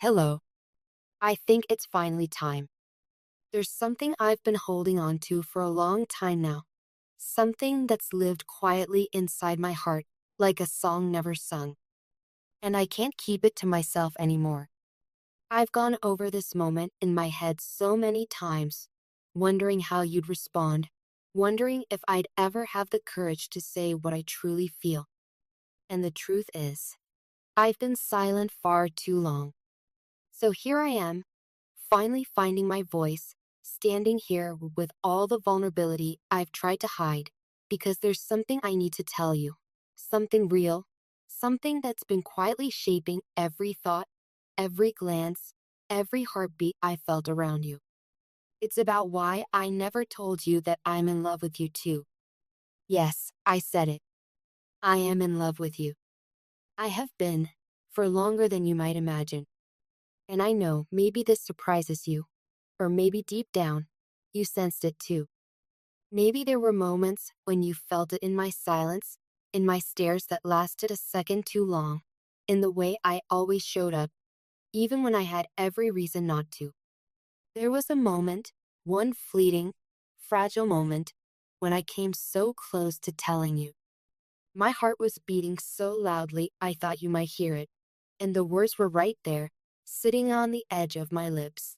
Hello. I think it's finally time. There's something I've been holding on to for a long time now. Something that's lived quietly inside my heart, like a song never sung. And I can't keep it to myself anymore. I've gone over this moment in my head so many times, wondering how you'd respond, wondering if I'd ever have the courage to say what I truly feel. And the truth is, I've been silent far too long. So here I am, finally finding my voice, standing here with all the vulnerability I've tried to hide, because there's something I need to tell you. Something real, something that's been quietly shaping every thought, every glance, every heartbeat I felt around you. It's about why I never told you that I'm in love with you too. Yes, I said it. I am in love with you. I have been, for longer than you might imagine. And I know maybe this surprises you, or maybe deep down, you sensed it too. Maybe there were moments when you felt it in my silence, in my stares that lasted a second too long, in the way I always showed up, even when I had every reason not to. There was a moment, one fleeting, fragile moment, when I came so close to telling you. My heart was beating so loudly I thought you might hear it, and the words were right there, sitting on the edge of my lips.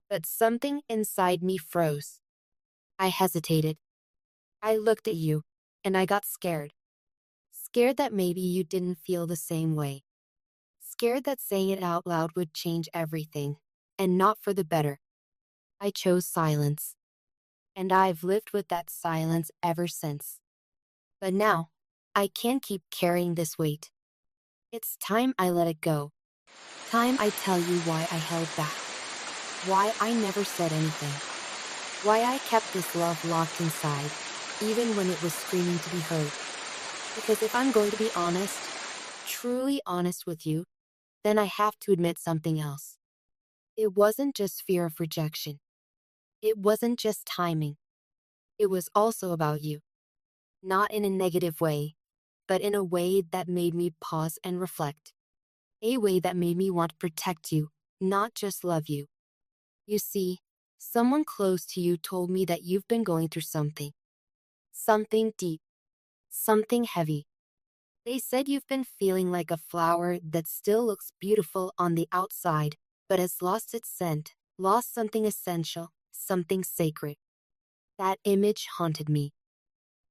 But something inside me froze. I hesitated. I looked at you, and I got scared. Scared that maybe you didn't feel the same way. Scared that saying it out loud would change everything, and not for the better. I chose silence. And I've lived with that silence ever since. But now, I can't keep carrying this weight. It's time I let it go. Time I tell you why I held back. Why I never said anything. Why I kept this love locked inside, even when it was screaming to be heard. Because if I'm going to be honest, truly honest with you, then I have to admit something else. It wasn't just fear of rejection. It wasn't just timing. It was also about you. Not in a negative way, but in a way that made me pause and reflect. A way that made me want to protect you, not just love you. You see, someone close to you told me that you've been going through something. Something deep. Something heavy. They said you've been feeling like a flower that still looks beautiful on the outside, but has lost its scent, lost something essential, something sacred. That image haunted me.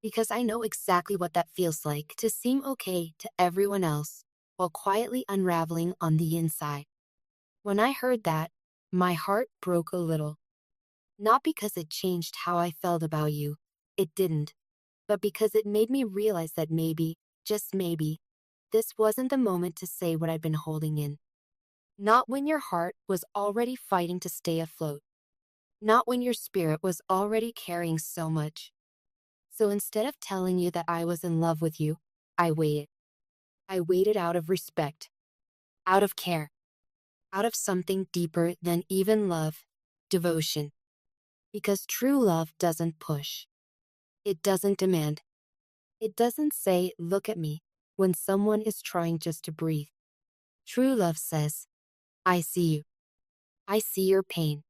Because I know exactly what that feels like to seem okay to everyone else, while quietly unraveling on the inside. When I heard that, my heart broke a little. Not because it changed how I felt about you, it didn't, but because it made me realize that maybe, just maybe, this wasn't the moment to say what I'd been holding in. Not when your heart was already fighting to stay afloat. Not when your spirit was already carrying so much. So instead of telling you that I was in love with you, I waited. I waited out of respect, out of care, out of something deeper than even love, devotion. Because true love doesn't push. It doesn't demand. It doesn't say, look at me, when someone is trying just to breathe. True love says, I see you. I see your pain.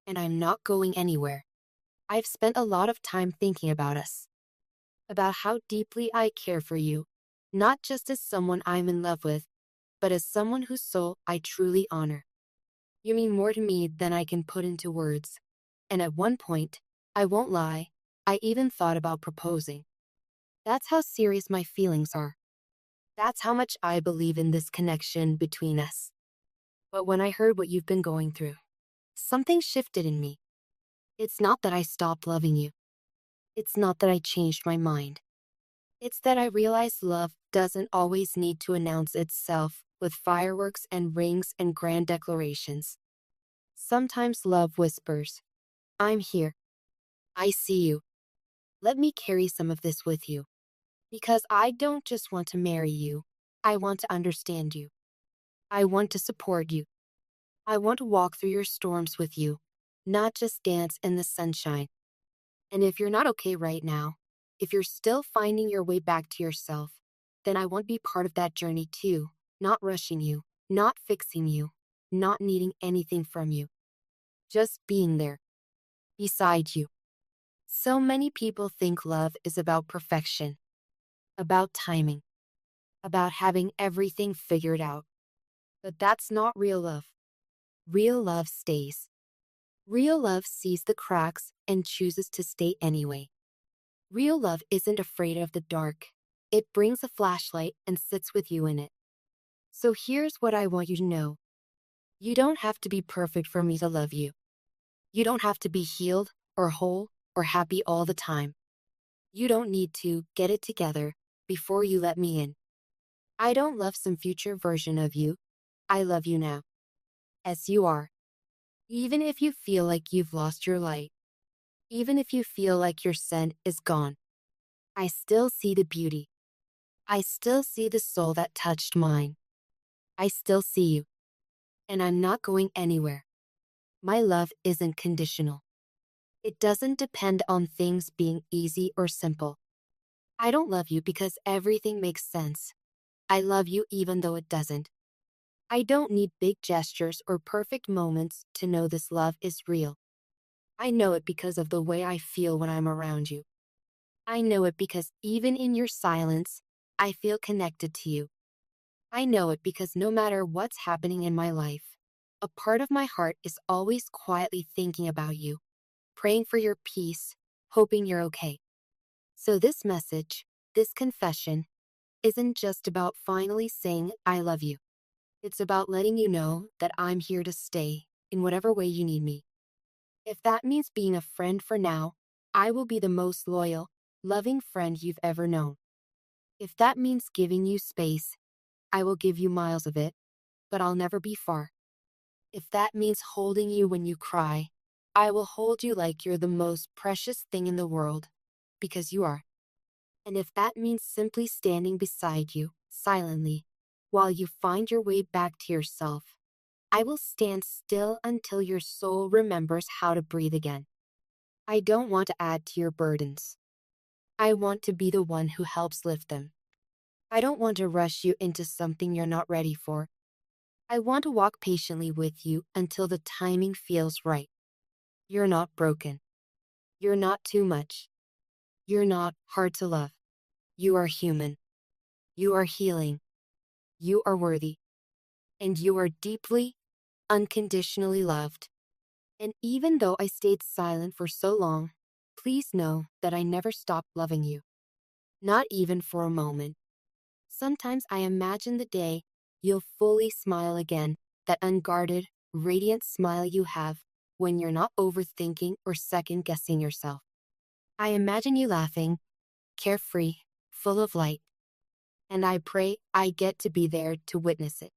And I'm not going anywhere. I've spent a lot of time thinking about us. About how deeply I care for you, not just as someone I'm in love with, but as someone whose soul I truly honor. You mean more to me than I can put into words. And at one point, I won't lie, I even thought about proposing. That's how serious my feelings are. That's how much I believe in this connection between us. But when I heard what you've been going through, something shifted in me. It's not that I stopped loving you. It's not that I changed my mind. It's that I realized love doesn't always need to announce itself with fireworks and rings and grand declarations. Sometimes love whispers, I'm here. I see you. Let me carry some of this with you. Because I don't just want to marry you. I want to understand you. I want to support you. I want to walk through your storms with you, not just dance in the sunshine. And if you're not okay right now, if you're still finding your way back to yourself, then I want to be part of that journey too, not rushing you, not fixing you, not needing anything from you, just being there, beside you. So many people think love is about perfection, about timing, about having everything figured out. But that's not real love. Real love stays. Real love sees the cracks and chooses to stay anyway. Real love isn't afraid of the dark. It brings a flashlight and sits with you in it. So here's what I want you to know. You don't have to be perfect for me to love you. You don't have to be healed or whole or happy all the time. You don't need to get it together before you let me in. I don't love some future version of you. I love you now, as you are. Even if you feel like you've lost your light, even if you feel like your scent is gone, I still see the beauty. I still see the soul that touched mine. I still see you. And I'm not going anywhere. My love isn't conditional. It doesn't depend on things being easy or simple. I don't love you because everything makes sense. I love you even though it doesn't. I don't need big gestures or perfect moments to know this love is real. I know it because of the way I feel when I'm around you. I know it because even in your silence, I feel connected to you. I know it because no matter what's happening in my life, a part of my heart is always quietly thinking about you, praying for your peace, hoping you're okay. So this message, this confession, isn't just about finally saying I love you. It's about letting you know that I'm here to stay in whatever way you need me. If that means being a friend for now, I will be the most loyal, loving friend you've ever known. If that means giving you space, I will give you miles of it, but I'll never be far. If that means holding you when you cry, I will hold you like you're the most precious thing in the world, because you are. And if that means simply standing beside you, silently, while you find your way back to yourself, I will stand still until your soul remembers how to breathe again. I don't want to add to your burdens. I want to be the one who helps lift them. I don't want to rush you into something you're not ready for. I want to walk patiently with you until the timing feels right. You're not broken. You're not too much. You're not hard to love. You are human. You are healing. You are worthy. And you are deeply, unconditionally loved. And even though I stayed silent for so long, please know that I never stopped loving you. Not even for a moment. Sometimes I imagine the day you'll fully smile again, that unguarded, radiant smile you have when you're not overthinking or second-guessing yourself. I imagine you laughing, carefree, full of light. And I pray I get to be there to witness it.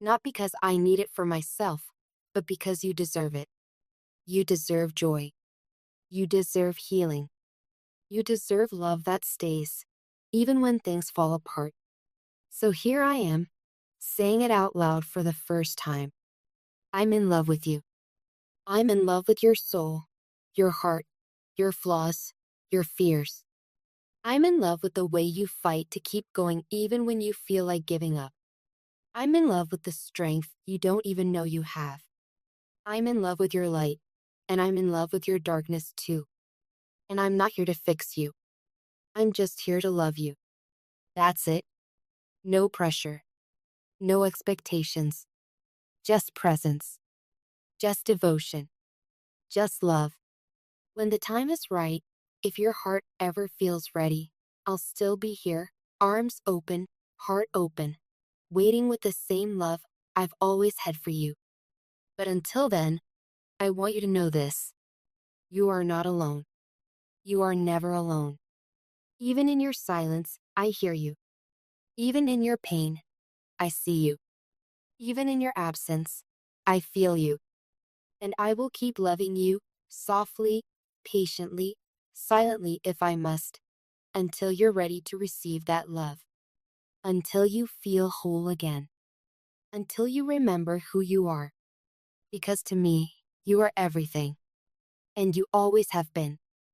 Not because I need it for myself, but because you deserve it. You deserve joy. You deserve healing. You deserve love that stays, even when things fall apart. So here I am, saying it out loud for the first time. I'm in love with you. I'm in love with your soul, your heart, your flaws, your fears. I'm in love with the way you fight to keep going even when you feel like giving up. I'm in love with the strength you don't even know you have. I'm in love with your light, and I'm in love with your darkness too. And I'm not here to fix you. I'm just here to love you. That's it. No pressure. No expectations. Just presence. Just devotion. Just love. When the time is right, if your heart ever feels ready, I'll still be here, arms open, heart open, waiting with the same love I've always had for you. But until then, I want you to know this. You are not alone. You are never alone. Even in your silence, I hear you. Even in your pain, I see you. Even in your absence, I feel you. And I will keep loving you, softly, patiently, silently if I must, until you're ready to receive that love. Until you feel whole again. Until you remember who you are. Because to me, you are everything. And you always have been.